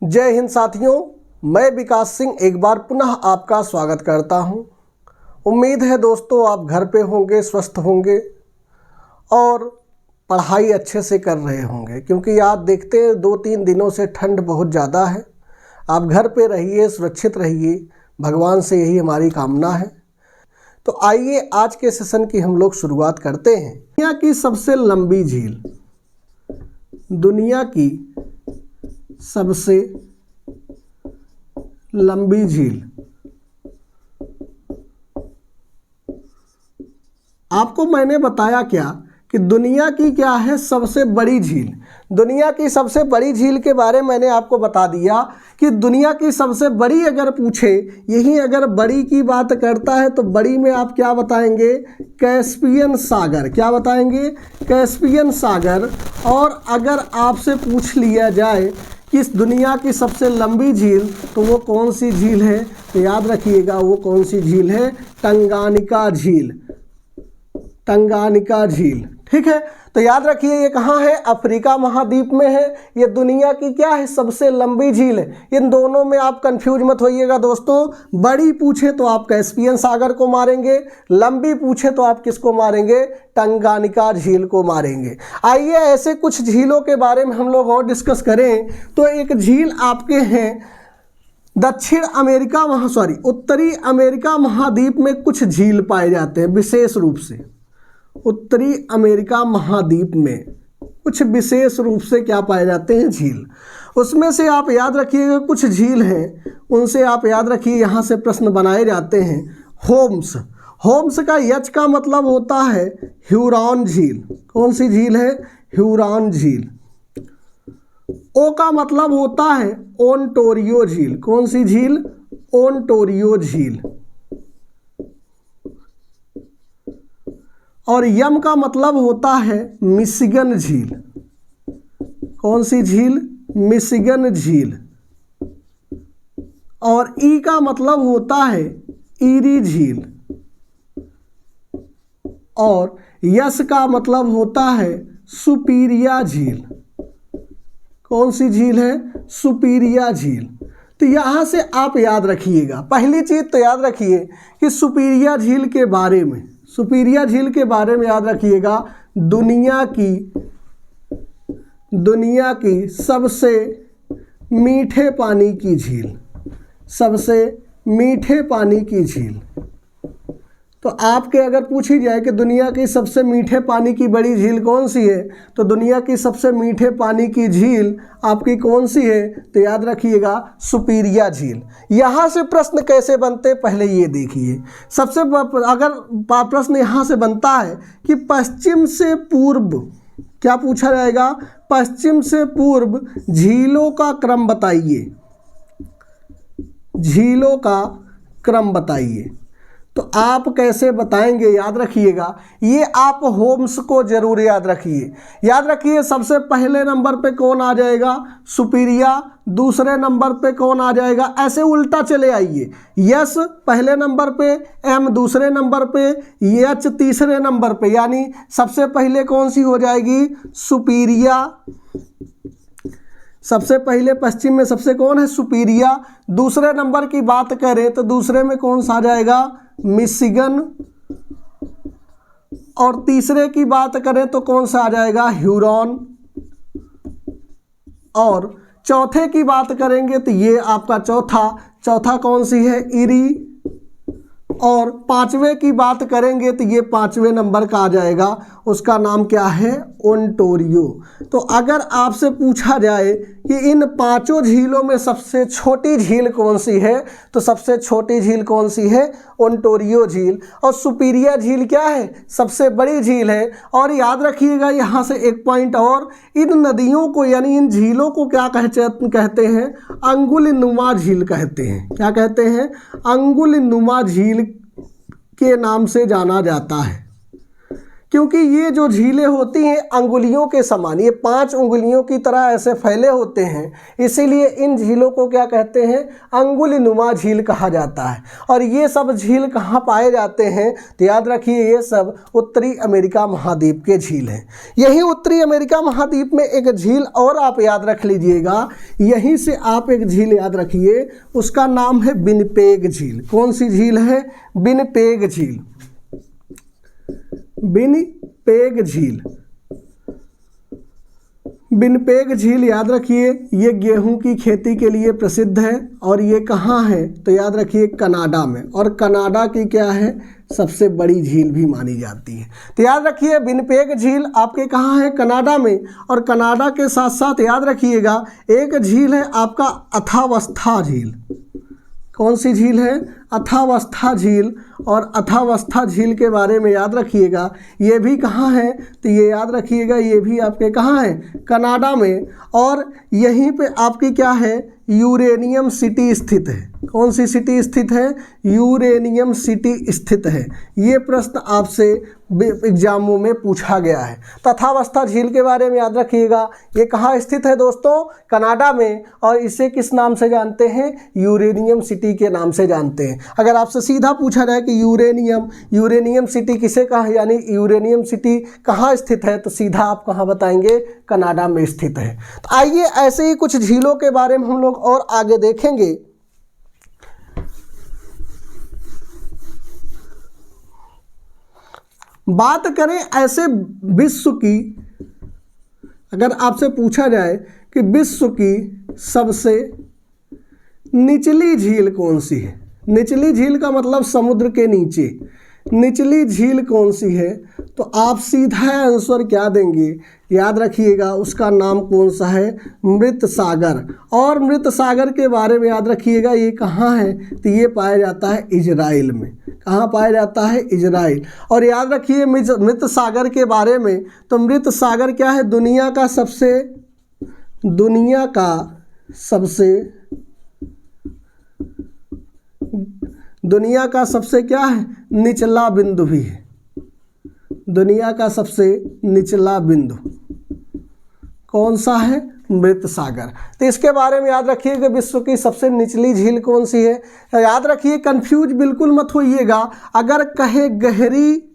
जय हिंद साथियों, मैं विकास सिंह एक बार पुनः आपका स्वागत करता हूं। उम्मीद है दोस्तों आप घर पे होंगे, स्वस्थ होंगे और पढ़ाई अच्छे से कर रहे होंगे, क्योंकि आप देखते हैं 2-3 दिनों से ठंड बहुत ज़्यादा है। आप घर पे रहिए, सुरक्षित रहिए, भगवान से यही हमारी कामना है। तो आइए आज के सेशन की हम लोग शुरुआत करते हैं। दुनिया की सबसे लंबी झील, दुनिया की सबसे लंबी झील। आपको मैंने बताया क्या कि दुनिया की क्या है सबसे बड़ी झील। दुनिया की सबसे बड़ी झील के बारे में मैंने आपको बता दिया कि दुनिया की सबसे बड़ी अगर पूछे, यही अगर बड़ी की बात करता है तो बड़ी में आप क्या बताएंगे? कैस्पियन सागर। क्या बताएंगे? कैस्पियन सागर। और अगर आपसे पूछ लिया जाए कि इस दुनिया की सबसे लंबी झील, तो वो कौन सी झील है? तो याद रखिएगा वो कौन सी झील है? टंगानिका झील। टंगानिका झील, ठीक है। तो याद रखिए ये कहाँ है? अफ्रीका महाद्वीप में है। ये दुनिया की क्या है? सबसे लंबी झील है। इन दोनों में आप कंफ्यूज मत होइएगा दोस्तों। बड़ी पूछे तो आप कैस्पियन सागर को मारेंगे, लंबी पूछे तो आप किसको मारेंगे? टंगानिका झील को मारेंगे। आइए ऐसे कुछ झीलों के बारे में हम लोग और डिस्कस करें। तो एक झील आपके हैं उत्तरी अमेरिका महाद्वीप में कुछ झील पाए जाते हैं विशेष रूप से। उत्तरी अमेरिका महाद्वीप में कुछ विशेष रूप से क्या पाए जाते हैं? झील। उसमें से आप याद रखिएगा कुछ झील हैं, उनसे आप याद रखिए, यहाँ से प्रश्न बनाए जाते हैं। होम्स। होम्स का एच का मतलब होता है ह्यूरॉन झील। कौन सी झील है? ह्यूरॉन झील। ओ का मतलब होता है ओंटारियो झील। कौन सी झील? ओंटारियो झील। और यम का मतलब होता है मिशिगन झील। कौन सी झील? मिशिगन झील। और ई का मतलब होता है ईरी झील। और यस का मतलब होता है सुपीरिया झील। कौन सी झील है? सुपीरिया झील। तो यहाँ से आप याद रखिएगा, पहली चीज़ तो याद रखिए कि सुपीरिया झील के बारे में, सुपीरिया झील के बारे में याद रखिएगा, दुनिया की सबसे मीठे पानी की झील। सबसे मीठे पानी की झील। तो आपके अगर पूछी जाए कि दुनिया की सबसे मीठे पानी की बड़ी झील कौन सी है, तो दुनिया की सबसे मीठे पानी की झील आपकी कौन सी है? तो याद रखिएगा सुपीरिया झील। यहाँ से प्रश्न कैसे बनते पहले ये देखिए। सबसे अगर प्रश्न यहाँ से बनता है कि पश्चिम से पूर्व, क्या पूछा जाएगा? पश्चिम से पूर्व झीलों का क्रम बताइए। झीलों का क्रम बताइए। तो आप कैसे बताएंगे? याद रखिएगा, ये आप होम्स को जरूर याद रखिए। याद रखिए सबसे पहले नंबर पे कौन आ जाएगा? सुपीरिया। दूसरे नंबर पे कौन आ जाएगा? ऐसे उल्टा चले आइए। यस पहले नंबर पे, एम दूसरे नंबर पे, एच तीसरे नंबर पे, यानी सबसे पहले कौन सी हो जाएगी? सुपीरिया। सबसे पहले पश्चिम में सबसे कौन है? सुपीरिया। दूसरे नंबर की बात करें तो दूसरे में कौन सा आ जाएगा? मिशिगन। और तीसरे की बात करें तो कौन सा आ जाएगा? ह्यूरॉन। और चौथे की बात करेंगे तो ये आपका चौथा कौन सी है? ईरी। और पांचवे की बात करेंगे तो ये पांचवें नंबर का आ जाएगा, उसका नाम क्या है? ओंटारियो। तो अगर आपसे पूछा जाए कि इन पांचों झीलों में सबसे छोटी झील कौन सी है, तो सबसे छोटी झील कौन सी है? ओंटारियो झील। और सुपीरिया झील क्या है? सबसे बड़ी झील है। और याद रखिएगा यहाँ से एक पॉइंट और, इन नदियों को यानी इन झीलों को क्या कहते हैं? अंगुलिनुमा झील कहते हैं। क्या कहते हैं? अंगुलिनुमा झील के नाम से जाना जाता है। क्योंकि ये जो झीलें होती हैं अंगुलियों के समान, ये 5 उंगलियों की तरह ऐसे फैले होते हैं, इसीलिए इन झीलों को क्या कहते हैं, अंगुलिनुमा झील कहा जाता है। और ये सब झील कहाँ पाए जाते हैं, तो याद रखिए ये सब उत्तरी अमेरिका महाद्वीप के झील हैं। यही उत्तरी अमेरिका महाद्वीप में एक झील और आप याद रख लीजिएगा, यहीं से आप एक झील याद रखिए, उसका नाम है विनिपेग झील। कौन सी झील है, विनिपेग झील। विनिपेग झील, विनिपेग झील याद रखिए, ये गेहूं की खेती के लिए प्रसिद्ध है और ये कहाँ है, तो याद रखिए कनाडा में, और कनाडा की क्या है, सबसे बड़ी झील भी मानी जाती है। तो याद रखिए विनिपेग झील आपके कहाँ है, कनाडा में। और कनाडा के साथ साथ याद रखिएगा एक झील है आपका अथावस्था झील। कौन सी झील है, अथावस्था झील। और अथावस्था झील के बारे में याद रखिएगा, ये भी कहाँ है, तो ये याद रखिएगा ये भी आपके कहाँ है, कनाडा में। और यहीं पे आपकी क्या है, यूरेनियम सिटी स्थित है। कौन सी सिटी स्थित है, यूरेनियम सिटी स्थित है। ये प्रश्न आपसे एग्जामों में पूछा गया है। तथावस्था झील के बारे में याद रखिएगा, ये कहाँ स्थित है दोस्तों, कनाडा में। और इसे किस नाम से जानते हैं, यूरेनियम सिटी के नाम से जानते हैं। अगर आपसे सीधा पूछा जाए कि यूरेनियम सिटी किसे कहा, यानी यूरेनियम सिटी कहाँ स्थित है, तो सीधा आप कहाँ बताएंगे, कनाडा में स्थित है। तो आइए ऐसे ही कुछ झीलों के बारे में हम लोग और आगे देखेंगे। बात करें ऐसे विश्व की, अगर आपसे पूछा जाए कि विश्व की सबसे निचली झील कौन सी है, निचली झील का मतलब समुद्र के नीचे, निचली झील कौन सी है, तो आप सीधा आंसर क्या देंगे, याद रखिएगा उसका नाम कौन सा है, मृत सागर। और मृत सागर के बारे में याद रखिएगा ये कहाँ है, तो ये पाया जाता है इजराइल में। कहाँ पाया जाता है, इजराइल। और याद रखिए मृत सागर के बारे में, तो मृत सागर क्या है, दुनिया का सबसे क्या है, निचला बिंदु भी है। दुनिया का सबसे निचला बिंदु कौन सा है, मृत सागर। तो इसके बारे में याद रखिए कि विश्व की सबसे निचली झील कौन सी है। याद रखिए, कंफ्यूज बिल्कुल मत होइएगा। अगर कहे गहरी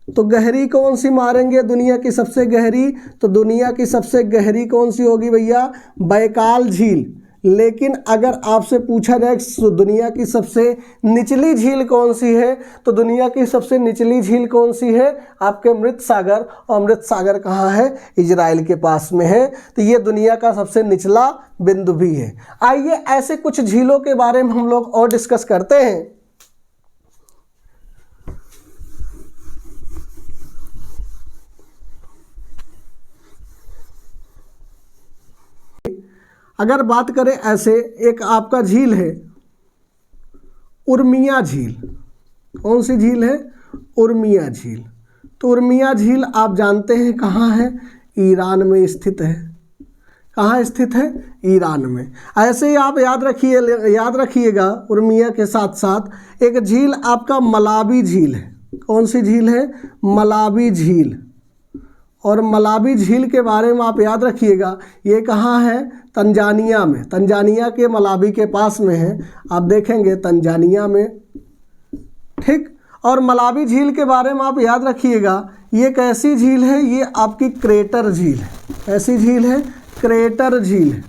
तो गहरी कौन सी मारेंगे, दुनिया की सबसे गहरी, तो दुनिया की सबसे गहरी कौन सी होगी भैया, बैकाल झील। लेकिन अगर आपसे पूछा जाए दुनिया की सबसे निचली झील कौन सी है, तो दुनिया की सबसे निचली झील कौन सी है, आपके मृत सागर। और मृत सागर कहाँ है, इजराइल के पास में है। तो ये दुनिया का सबसे निचला बिंदु भी है। आइए ऐसे कुछ झीलों के बारे में हम लोग और डिस्कस करते हैं। अगर बात करें ऐसे, एक आपका झील है उर्मिया झील। कौन सी झील है, उर्मिया झील। तो उर्मिया झील आप जानते हैं कहाँ है, ईरान में स्थित है। कहाँ स्थित है, ईरान में। ऐसे ही आप याद रखिएगा उर्मिया के साथ साथ एक झील आपका मलावी झील है। कौन सी झील है, मलावी झील। और मलावी झील के बारे में आप याद रखिएगा, ये कहाँ है, तंजानिया में। तंजानिया के मलावी के पास में है, आप देखेंगे तंजानिया में, ठीक। और मलावी झील के बारे में आप याद रखिएगा, ये कैसी झील है, ये आपकी क्रेटर झील है। कैसी झील है, क्रेटर झील है।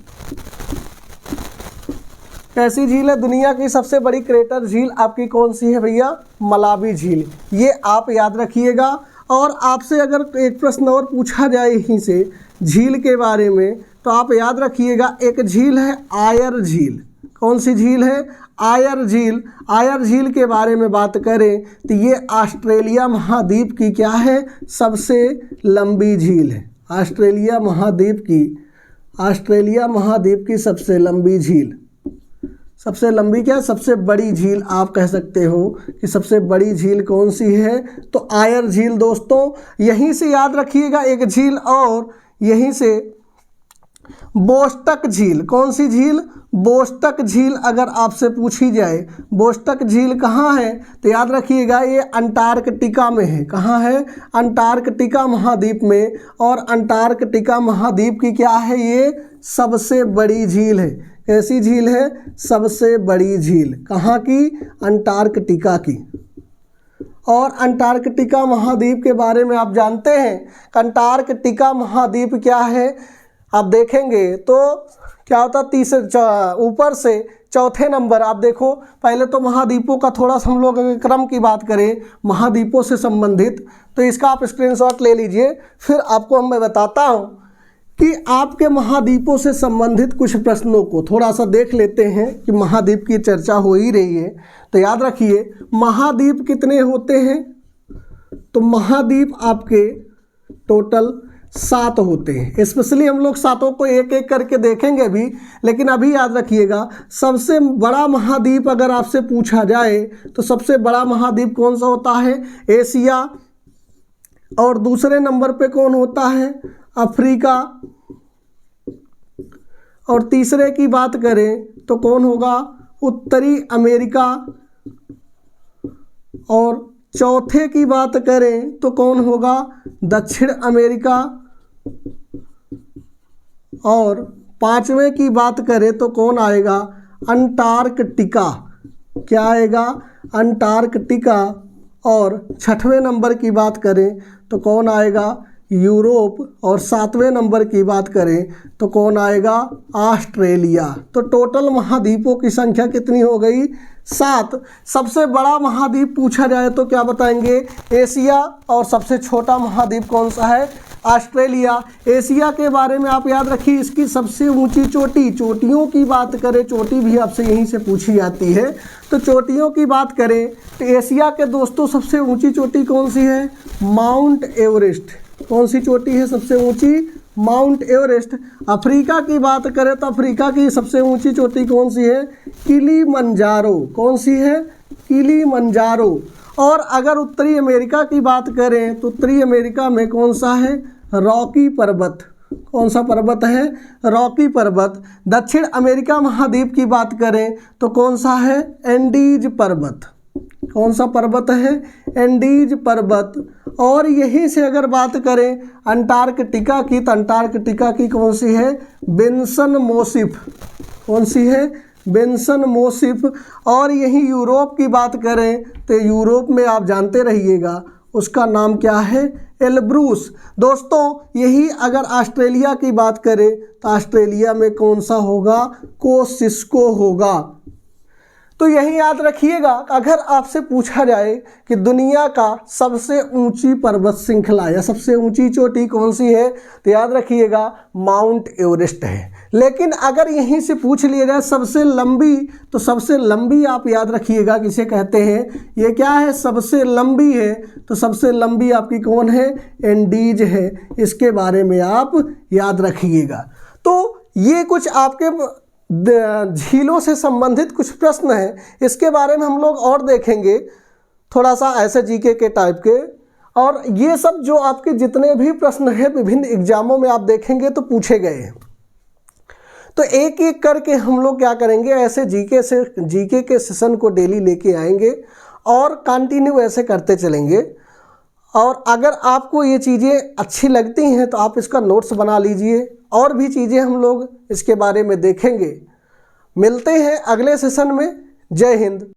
कैसी झील है, दुनिया की सबसे बड़ी क्रेटर झील आपकी कौन सी है भैया, मलावी झील। ये आप याद रखिएगा। और आपसे अगर एक प्रश्न और पूछा जाए यहीं से झील के बारे में, तो आप याद रखिएगा एक झील है आयर झील। कौन सी झील है, आयर झील। आयर झील के बारे में बात करें तो ये ऑस्ट्रेलिया महाद्वीप की क्या है, सबसे लंबी झील है। ऑस्ट्रेलिया महाद्वीप की सबसे लंबी झील। सबसे लंबी क्या, सबसे बड़ी झील आप कह सकते हो कि सबसे बड़ी झील कौन सी है, तो आयर झील। दोस्तों यहीं से याद रखिएगा एक झील और, यहीं से बोस्टक झील। कौन सी झील, बोस्टक झील अगर आपसे पूछी जाए, बोस्टक झील कहाँ है, तो याद रखिएगा ये अंटार्कटिका में है। कहाँ है? अंटार्कटिका महाद्वीप में। और अंटार्कटिका महाद्वीप की क्या है, ये सबसे बड़ी झील है। कैसी झील है? सबसे बड़ी झील। कहाँ की? अंटार्कटिका की। और अंटार्कटिका महाद्वीप के बारे में आप जानते हैं, अंटार्कटिका महाद्वीप क्या है? आप देखेंगे तो क्या होता, ऊपर से चौथे नंबर आप देखो। पहले तो महाद्वीपों का थोड़ा सा हम लोग क्रम की बात करें महाद्वीपों से संबंधित, तो इसका आप स्क्रीनशॉट ले लीजिए, फिर आपको मैं बताता हूँ कि आपके महाद्वीपों से संबंधित कुछ प्रश्नों को थोड़ा सा देख लेते हैं कि महाद्वीप की चर्चा हो ही रही है। तो याद रखिए महाद्वीप कितने होते हैं, तो महाद्वीप आपके टोटल 7 होते हैं। स्पेशली हम लोग 7 को एक एक करके देखेंगे भी, लेकिन अभी याद रखिएगा सबसे बड़ा महाद्वीप अगर आपसे पूछा जाए तो सबसे बड़ा महाद्वीप कौन सा होता है? एशिया। और दूसरे नंबर पे कौन होता है? अफ्रीका। और तीसरे की बात करें तो कौन होगा? उत्तरी अमेरिका। और चौथे की बात करें तो कौन होगा? दक्षिण अमेरिका। और पांचवें की बात करें तो कौन आएगा? अंटार्कटिका। क्या आएगा? अंटार्कटिका। और छठवें नंबर की बात करें तो कौन आएगा? यूरोप। और 7वें नंबर की बात करें तो कौन आएगा? ऑस्ट्रेलिया। तो टोटल महाद्वीपों की संख्या कितनी हो गई? 7। सबसे बड़ा महाद्वीप पूछा जाए तो क्या बताएंगे? एशिया। और सबसे छोटा महाद्वीप कौन सा है? ऑस्ट्रेलिया। एशिया के बारे में आप याद रखिए इसकी सबसे ऊंची चोटी, चोटियों की बात करें, चोटी भी आपसे यहीं से पूछी जाती है, तो चोटियों की बात करें तो एशिया के दोस्तों सबसे ऊंची चोटी कौन सी है? Mount Everest. कौन सी चोटी है सबसे ऊंची? Mount Everest. अफ्रीका की बात करें तो अफ्रीका की सबसे ऊंची चोटी कौन सी है? किलीमंजारो। कौन सी है? किलीमंजारो। और अगर उत्तरी अमेरिका की बात करें तो उत्तरी अमेरिका में कौन सा है? रॉकी पर्वत। कौन सा पर्वत है? रॉकी पर्वत। दक्षिण अमेरिका महाद्वीप की बात करें तो कौन सा है? एंडीज पर्वत। कौन सा पर्वत है? एंडीज पर्वत। और यहीं से अगर बात करें अंटार्कटिका की तो अंटार्कटिका की कौन सी है? बेंसन मोसिफ। कौन सी है? बेंसन मोसिफ। और यहीं यूरोप की बात करें तो यूरोप में आप जानते रहिएगा उसका नाम क्या है? एलब्रूस। दोस्तों यही अगर ऑस्ट्रेलिया की बात करें तो ऑस्ट्रेलिया में कौन सा होगा? कोसिस्को होगा। तो यही याद रखिएगा अगर आपसे पूछा जाए कि दुनिया का सबसे ऊंची पर्वत श्रृंखला या सबसे ऊंची चोटी कौन सी है, तो याद रखिएगा माउंट एवरेस्ट है। लेकिन अगर यहीं से पूछ लिया जाए सबसे लंबी, तो सबसे लंबी आप याद रखिएगा किसे कहते हैं? ये क्या है? सबसे लंबी है। तो सबसे लंबी आपकी कौन है? एंडीज है। इसके बारे में आप याद रखिएगा। तो ये कुछ आपके झीलों से संबंधित कुछ प्रश्न हैं, इसके बारे में हम लोग और देखेंगे थोड़ा सा ऐसे जीके के टाइप के। और ये सब जो आपके जितने भी प्रश्न हैं विभिन्न एग्जामों में आप देखेंगे तो पूछे गए हैं। तो एक एक करके हम लोग क्या करेंगे, ऐसे जीके के सेशन को डेली लेके आएंगे और कंटिन्यू ऐसे करते चलेंगे। और अगर आपको ये चीज़ें अच्छी लगती हैं तो आप इसका नोट्स बना लीजिए। और भी चीज़ें हम लोग इसके बारे में देखेंगे। मिलते हैं अगले सेशन में। जय हिंद।